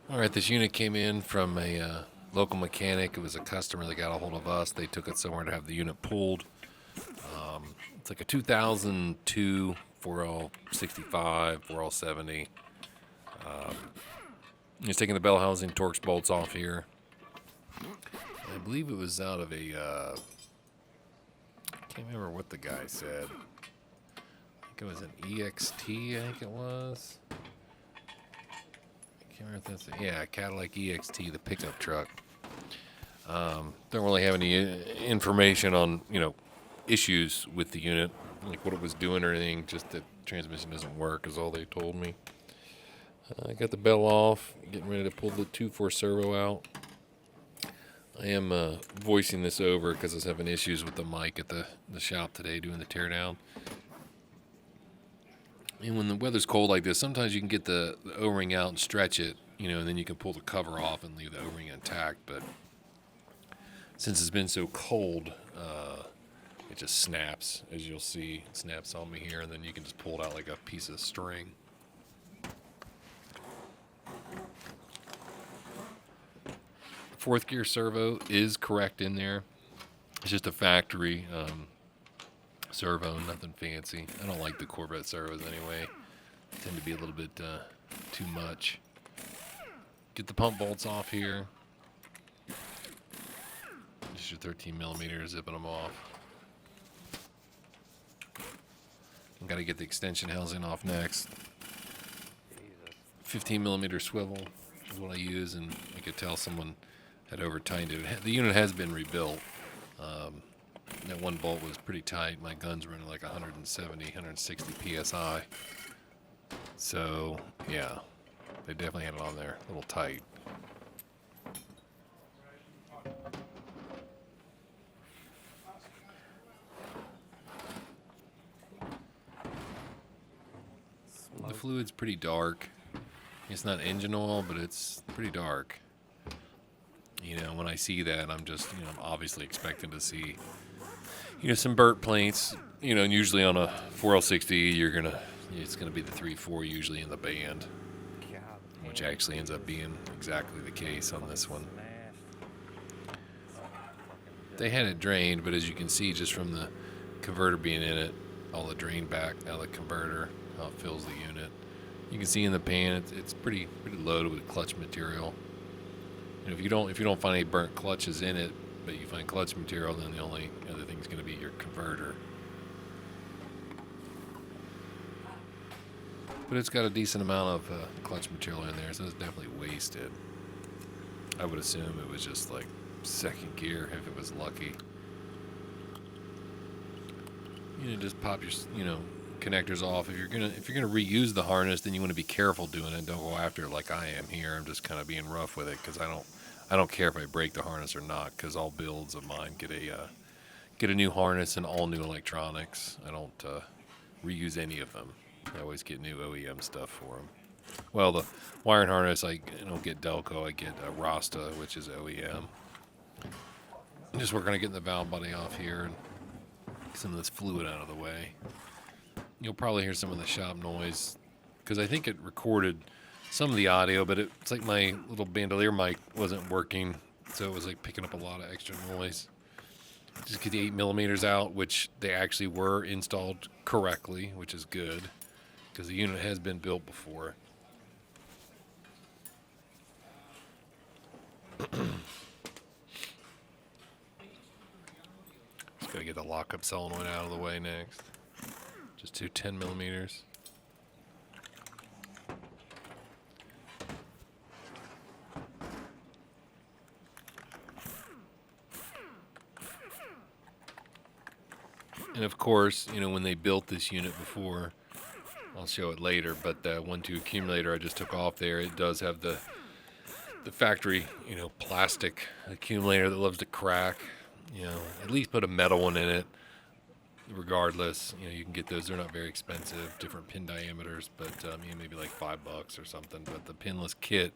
All right, this unit came in from a local mechanic. It was a customer that got a hold of us. They took it somewhere to have the unit pulled. It's like a 2002 4L65, 4L70. He's taking the bell housing Torx bolts off here. I believe it was out of a, I can't remember what the guy said. I think it was an EXT, I think it was. I can't remember if that's, Cadillac EXT, the pickup truck. Don't really have any information on, issues with the unit, like what it was doing or anything, just that transmission doesn't work is all they told me. I got the bell off, getting ready to pull the 2.4 servo out. I am voicing this over because I was having issues with the mic at the shop today doing the teardown. And when the weather's cold like this, sometimes you can get the O-ring out and stretch it, and then you can pull the cover off and leave the O-ring intact. But since it's been so cold, it just snaps, as you'll see. It snaps on me here, and then you can just pull it out like a piece of string. Fourth gear servo is correct in there. It's just a factory servo, nothing fancy. I don't like the Corvette servos anyway. They tend to be a little bit too much. Get the pump bolts off here. Just your 13 millimeters, zipping them off. I've got to get the extension housing off next. 15 millimeter swivel is what I use, and I could tell someone had over tightened it. The unit has been rebuilt. That one bolt was pretty tight. My gun's running like 170, 160 psi. So, yeah, they definitely had it on there, a little tight. The fluid's pretty dark. It's not engine oil, but it's pretty dark. When I see that, I'm just, I'm obviously expecting to see, some burnt plates. And usually on a 4L60, it's gonna be the 3.4 usually in the band, which actually ends up being exactly the case on this one. They had it drained, but as you can see, just from the converter being in it, all the drain back out of the converter, how it fills the unit. You can see in the pan, it's pretty loaded with clutch material. If you don't find any burnt clutches in it, but you find clutch material, then the only other thing is going to be your converter. But it's got a decent amount of clutch material in there, so it's definitely wasted. I would assume it was just like second gear if it was lucky. Just pop your connectors off. If you're gonna reuse the harness, then you want to be careful doing it. Don't go after it like I am here. I'm just kind of being rough with it because I don't care if I break the harness or not, because all builds of mine get a new harness and all new electronics. I don't reuse any of them. I always get new OEM stuff for them. Well, the wiring harness, I don't get Delco. I get Rasta, which is OEM. I'm just working on getting the valve body off here and some of this fluid out of the way. You'll probably hear some of the shop noise because I think it recorded some of the audio, but it's like my little bandolier mic wasn't working, so it was like picking up a lot of extra noise. Just get the 8 millimeters out, which they actually were installed correctly, which is good because the unit has been built before. Just gotta get the lockup solenoid out of the way next. Just two 10 millimeters. And of course, when they built this unit before, I'll show it later, but the 1.2 accumulator I just took off there, it does have the factory, plastic accumulator that loves to crack. At least put a metal one in it. Regardless, you can get those. They're not very expensive, different pin diameters, but maybe like $5 or something. But the pinless kit,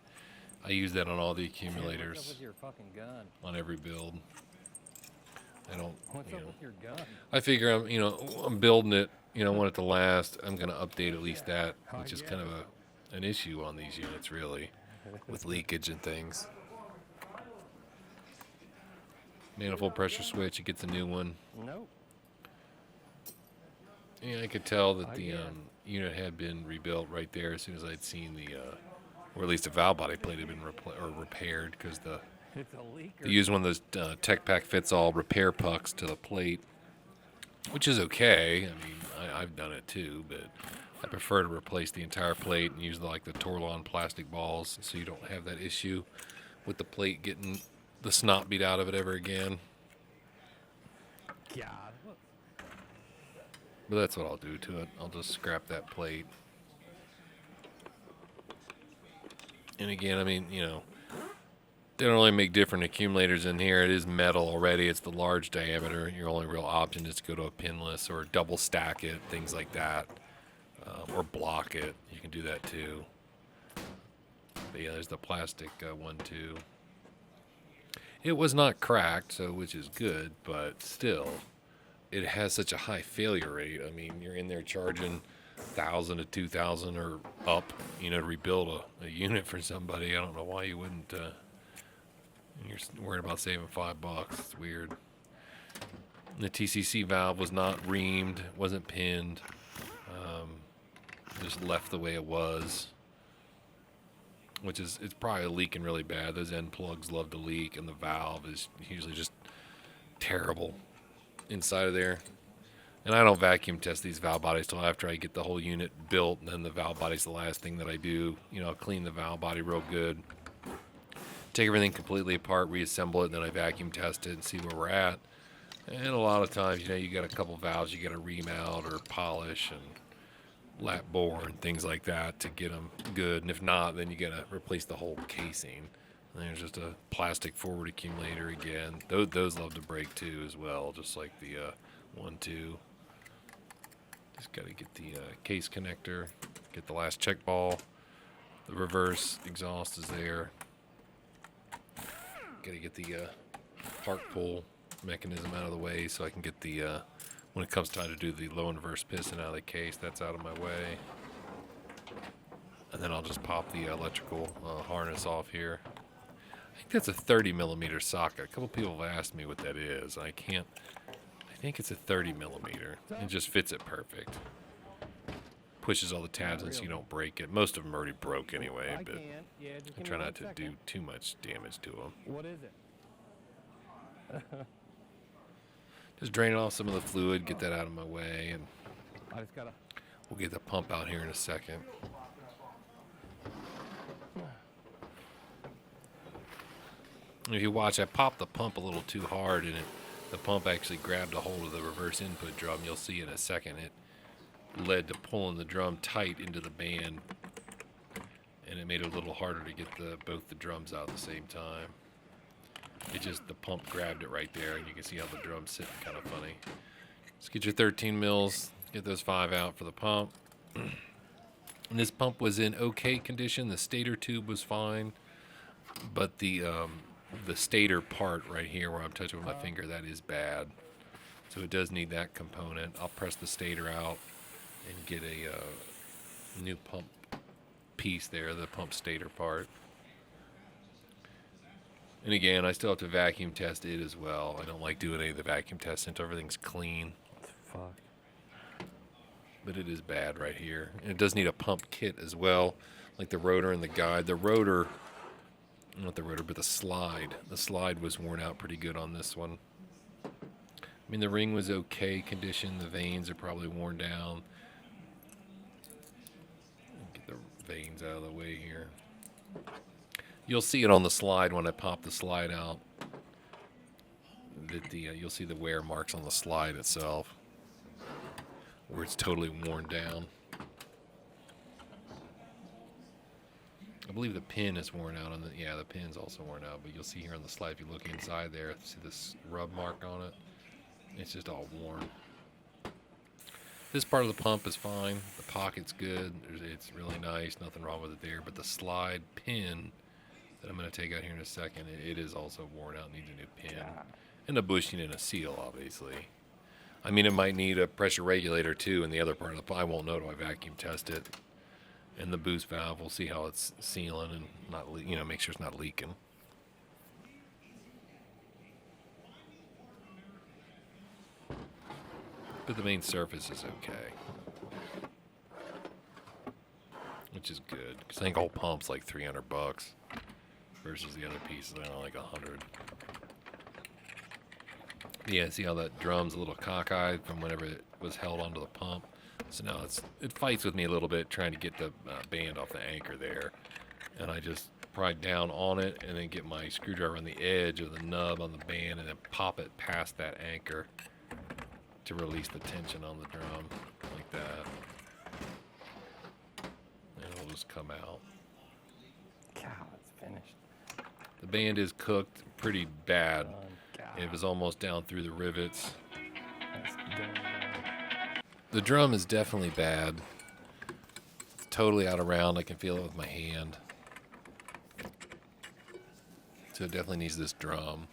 I use that on all the accumulators. What's up with your fucking gun? On every build. I don't. What's up with your gun? I figure I'm building it. I want it to last. I'm gonna update at least that, which is kind of an issue on these units, really. with leakage and things. Manifold pressure switch, it gets a new one. Nope. Yeah, I could tell that the unit had been rebuilt right there as soon as I'd seen the, or at least the valve body plate had been repaired, because It's a leaker. they used one of those Tech Pack fits all repair pucks to the plate, which is okay. I mean, I've done it too, but I prefer to replace the entire plate and use like the Torlon plastic balls, so you don't have that issue with the plate getting the snot beat out of it ever again. God. But that's what I'll do to it. I'll just scrap that plate. And again, I mean, you know, they don't really make different accumulators in here. It is metal already. It's the large diameter. Your only real option is to go to a pinless or double stack it, things like that. Or block it. You can do that too. But yeah, there's the plastic one too. It was not cracked, so which is good, but still, it has such a high failure rate. I mean, you're in there charging 1,000 to 2,000 or up, you know, to rebuild a unit for somebody. I don't know why you wouldn't. You're worried about saving $5. It's weird. The TCC valve was not reamed, wasn't pinned. Just left the way it was, which is, it's probably leaking really bad. Those end plugs love to leak, and the valve is usually just terrible inside of there. And I don't vacuum test these valve bodies till after I get the whole unit built, and then the valve body's the last thing that I do. You know, I'll clean the valve body real good, take everything completely apart, reassemble it, and then I vacuum test it and see where we're at. And a lot of times, you know, you got a couple valves you got to ream out or polish and lap bore and things like that to get them good. And if not, then you got to replace the whole casing. And there's just a plastic forward accumulator again. Those love to break too as well, just like the 1-2. Just got to get the case connector, get the last check ball. The reverse exhaust is there. Got to get the park pull mechanism out of the way so I can get the when it comes time to do the low inverse piston out of the case, that's out of my way. And then I'll just pop the electrical harness off here. I think that's a 30 millimeter socket. A couple people have asked me what that is. I think it's a 30 millimeter. It just fits it perfect. Pushes all the tabs in so you don't break it. Most of them already broke anyway, but I try not to do too much damage to them. What is it? Just drain off some of the fluid, get that out of my way, and I just gotta. we'll get the pump out here in a second. If you watch, I popped the pump a little too hard, and the pump actually grabbed a hold of the reverse input drum. You'll see in a second it led to pulling the drum tight into the band, and it made it a little harder to get both the drums out at the same time. The pump grabbed it right there, and you can see how the drum's sitting kind of funny. Just get your 13 mils, get those 5 out for the pump. And this pump was in okay condition. The stator tube was fine, but the stator part right here where I'm touching with my finger, that is bad. So it does need that component. I'll press the stator out and get a new pump piece there, the pump stator part. And again, I still have to vacuum test it as well. I don't like doing any of the vacuum tests until everything's clean. Fuck. But it is bad right here. And it does need a pump kit as well, like the rotor and the guide. The rotor, not the rotor, but the slide. The slide was worn out pretty good on this one. I mean, the ring was okay condition. The vanes are probably worn down. Get the vanes out of the way here. You'll see it on the slide when I pop the slide out. That you'll see the wear marks on the slide itself, where it's totally worn down. I believe the pin is worn out on the. Yeah, the pin's also worn out. But you'll see here on the slide, if you look inside there, see this rub mark on it. It's just all worn. This part of the pump is fine. The pocket's good. It's really nice. Nothing wrong with it there. But the slide pin that I'm going to take out here in a second, it is also worn out, needs a new pin. And a bushing and a seal, obviously. I mean, it might need a pressure regulator too in the other part of the pump. I won't know till I vacuum test it. And the boost valve, we'll see how it's sealing and not, make sure it's not leaking. But the main surface is okay, which is good. Because I think whole pump's like $300 versus the other pieces, I know, like 100. Yeah, see how that drum's a little cockeyed from whenever it was held onto the pump. So now it fights with me a little bit trying to get the band off the anchor there. And I just pry down on it and then get my screwdriver on the edge of the nub on the band and then pop it past that anchor to release the tension on the drum like that. And it'll just come out. Cow, it's finished. The band is cooked pretty bad. God, It was almost down through the rivets. that's done. The drum is definitely bad. It's totally out of round. I can feel it with my hand. So it definitely needs this drum.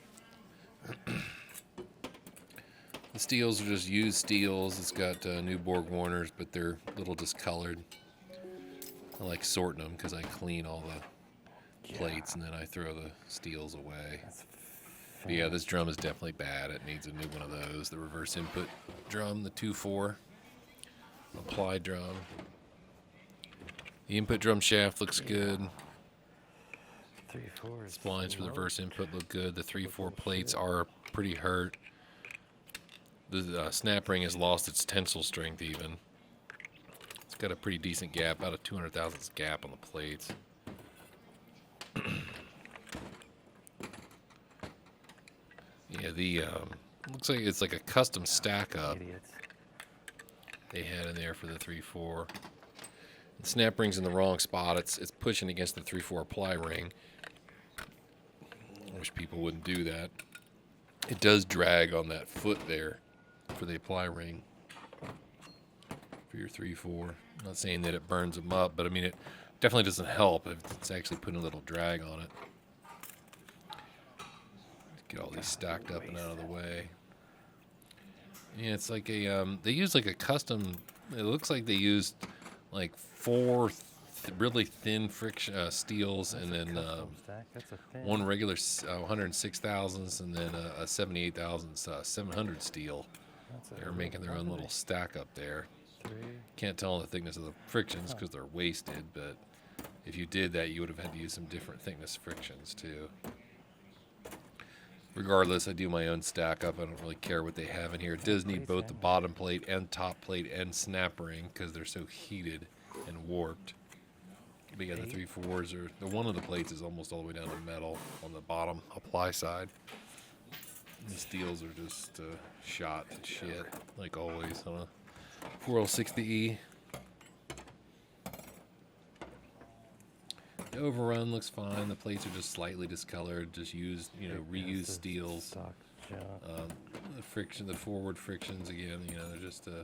The steels are just used steels. It's got new Borg Warners, but they're a little discolored. I like sorting them because I clean all the plates and then I throw the steels away. But yeah, this drum is definitely bad. It needs a new one of those. The reverse input drum, the 2.4 apply drum. The input drum shaft looks good. 3/4 is Splines for the low. reverse input look good. The 3/4 plates are pretty hurt. The snap ring has lost its tensile strength even. It's got a pretty decent gap, about a 200 thousandths gap on the plates. Yeah, the looks like it's like a custom stack up Idiots. they had in there for the 3/4. The snap ring's in the wrong spot. It's pushing against the 3/4 apply ring. I wish people wouldn't do that. It does drag on that foot there for the apply ring for your 3/4. I'm not saying that it burns them up, but I mean it definitely doesn't help if it's actually putting a little drag on it. Get all these stacked up and out of the way. Yeah, it's like a they use like a custom. It looks like they used like four really thin friction steels, and then That's a thin. one regular 106 thousandths, and then a 78 thousandths 700 steel. That's a They're making their own little stack up there. 3. Can't tell the thickness of the frictions because they're wasted, but if you did that, you would have had to use some different thickness frictions too. Regardless, I do my own stack up. I don't really care what they have in here. It does need both the bottom plate and top plate and snap ring because they're so heated and warped. But yeah, the 3/4s are, the one of the plates is almost all the way down to metal on the bottom apply side. And the steels are just shot to shit, like always on a 4060E. The overrun looks fine. The plates are just slightly discolored. Just used, reused steels. Suck junk. The friction, the forward frictions again, they're just I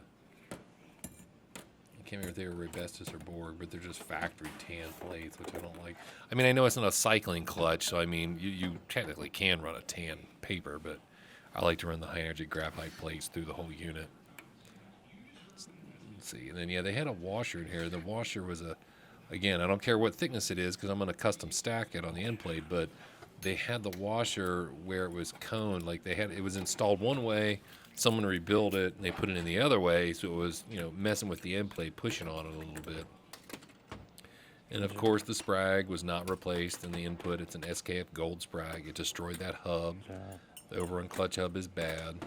can't remember if they were Rebestis or Borg, but they're just factory tan plates, which I don't like. I mean, I know it's not a cycling clutch, so I mean, you technically can run a tan paper, but I like to run the high energy graphite plates through the whole unit. Let's see, and then yeah, they had a washer in here. The washer was again, I don't care what thickness it is because I'm going to custom stack it on the end plate, but they had the washer where it was coned, like it was installed one way, someone rebuilt it, and they put it in the other way, so it was, messing with the end plate, pushing on it a little bit. And of course, the sprag was not replaced in the input. It's an SKF gold sprag. It destroyed that hub. The overrun clutch hub is bad.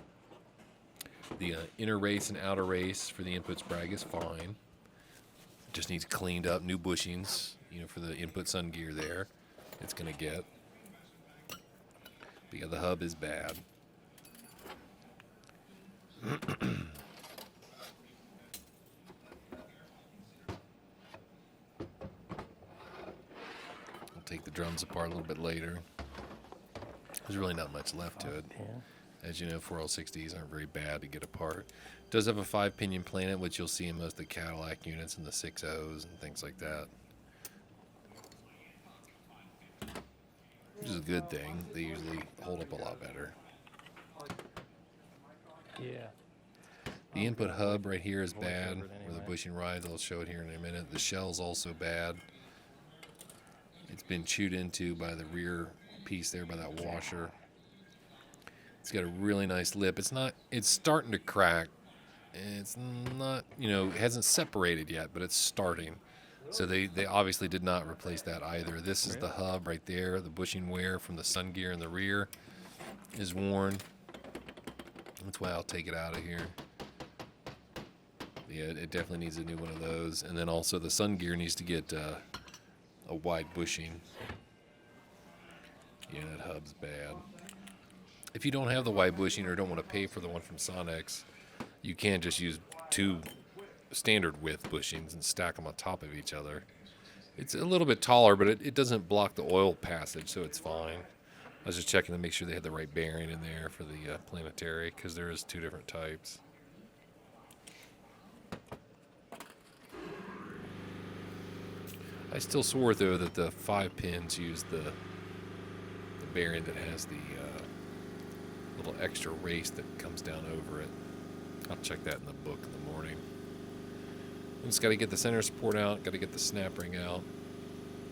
The inner race and outer race for the input sprag is fine. Just needs cleaned up, new bushings, for the input sun gear there. It's going to get. But yeah, the hub is bad. I'll take the drums apart a little bit later. There's really not much left to it. As you know, 4L60s aren't very bad to get apart. It does have a 5-pinion planet, which you'll see in most of the Cadillac units and the 6.0s and things like that. Which is a good thing. They usually hold up a lot better. Yeah. The input hub right here is Voice bad, over it where the anyway. bushing rides. I'll show it here in a minute. The shell's also bad. It's been chewed into by the rear piece there, by that washer. It's got a really nice lip. It's starting to crack. It's not, it hasn't separated yet, but it's starting. So they obviously did not replace that either. This is the hub right there. The bushing wear from the sun gear in the rear is worn. That's why I'll take it out of here. Yeah, it definitely needs a new one of those. And then also the sun gear needs to get a wide bushing. Yeah, that hub's bad. If you don't have the wide bushing or don't want to pay for the one from Sonex, you can just use 2 standard width bushings and stack them on top of each other. It's a little bit taller, but it doesn't block the oil passage, so it's fine. I was just checking to make sure they had the right bearing in there for the planetary, because there is 2 different types. I still swore, though, that the 5 pins use the bearing that has the little extra race that comes down over it. I'll check that in the book in the morning. Just got to get the center support out, got to get the snap ring out.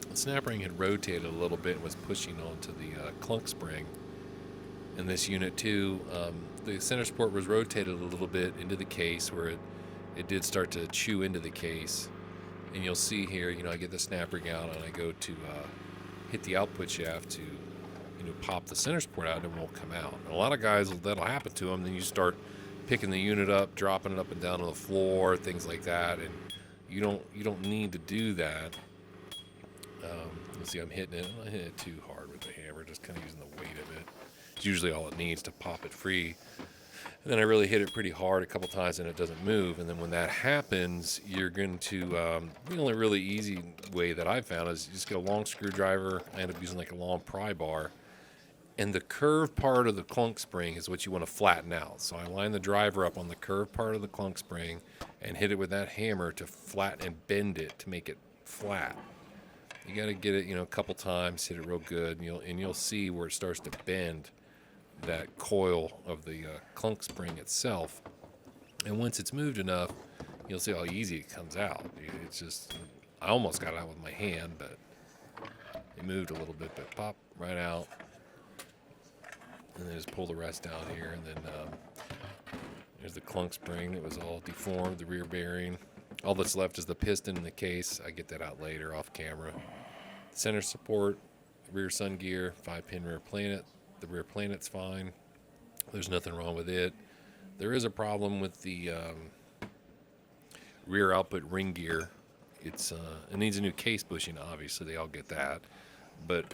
The snap ring had rotated a little bit and was pushing onto the clunk spring in this unit too. The center support was rotated a little bit into the case where it did start to chew into the case. And you'll see here, I get the snap ring out and I go to hit the output shaft to pop the center support out, and it won't come out. And a lot of guys, that'll happen to them. Then you start picking the unit up, dropping it up and down on the floor, things like that, and you don't need to do that. You see, I'm hitting it. I'm not hitting it too hard with the hammer, just kind of using the weight of it. It's usually all it needs to pop it free. And then I really hit it pretty hard a couple times, and it doesn't move. And then when that happens, you're going to the only really easy way that I've found is you just get a long screwdriver. I end up using like a long pry bar. And the curved part of the clunk spring is what you want to flatten out. So I line the driver up on the curved part of the clunk spring and hit it with that hammer to flatten and bend it to make it flat. You got to get it, a couple times, hit it real good, and you'll see where it starts to bend that coil of the clunk spring itself. And once it's moved enough, you'll see how easy it comes out. It's just, I almost got it out with my hand, but it moved a little bit, but pop right out. And then just pull the rest down here, and then there's the clunk spring that was all deformed, the rear bearing. All that's left is the piston in the case. I get that out later off camera. Center support, rear sun gear, 5-pin rear planet. The rear planet's fine. There's nothing wrong with it. There is a problem with the rear output ring gear. It needs a new case bushing, obviously. They all get that. But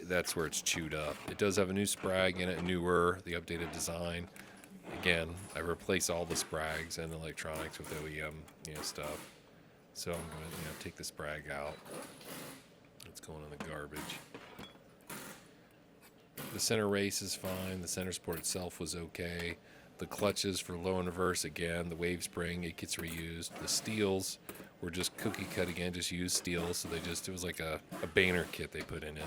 that's where it's chewed up. It does have a new sprag in it, newer, the updated design. Again, I replace all the sprags and electronics with OEM, stuff. So I'm going to take the sprag out. It's going in the garbage. The center race is fine. The center support itself was okay. The clutches for low and reverse, again, the wave spring, it gets reused. The steels were just cookie cut again, just used steel. So it was like a Boehner kit they put in it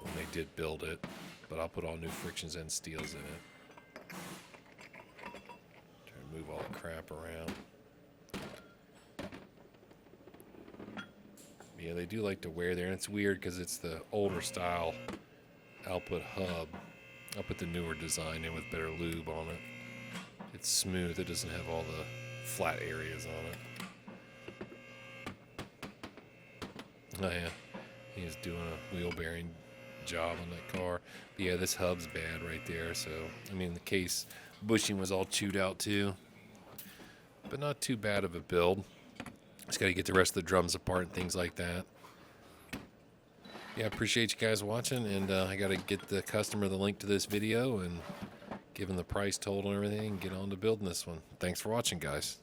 when they did build it. But I'll put all new frictions and steels in it. Try to move all the crap around. Yeah, they do like to wear there, and it's weird because it's the older style output hub. I'll put the newer design in with better lube on it. It's smooth. It doesn't have all the flat areas on it. Oh yeah, he's doing a wheel bearing job on that car. But yeah, this hub's bad right there. So the case bushing was all chewed out too, but not too bad of a build. Just got to get the rest of the drums apart and things like that. Yeah, I appreciate you guys watching, and I got to get the customer the link to this video and give him the price total and everything and get on to building this one. Thanks for watching, guys.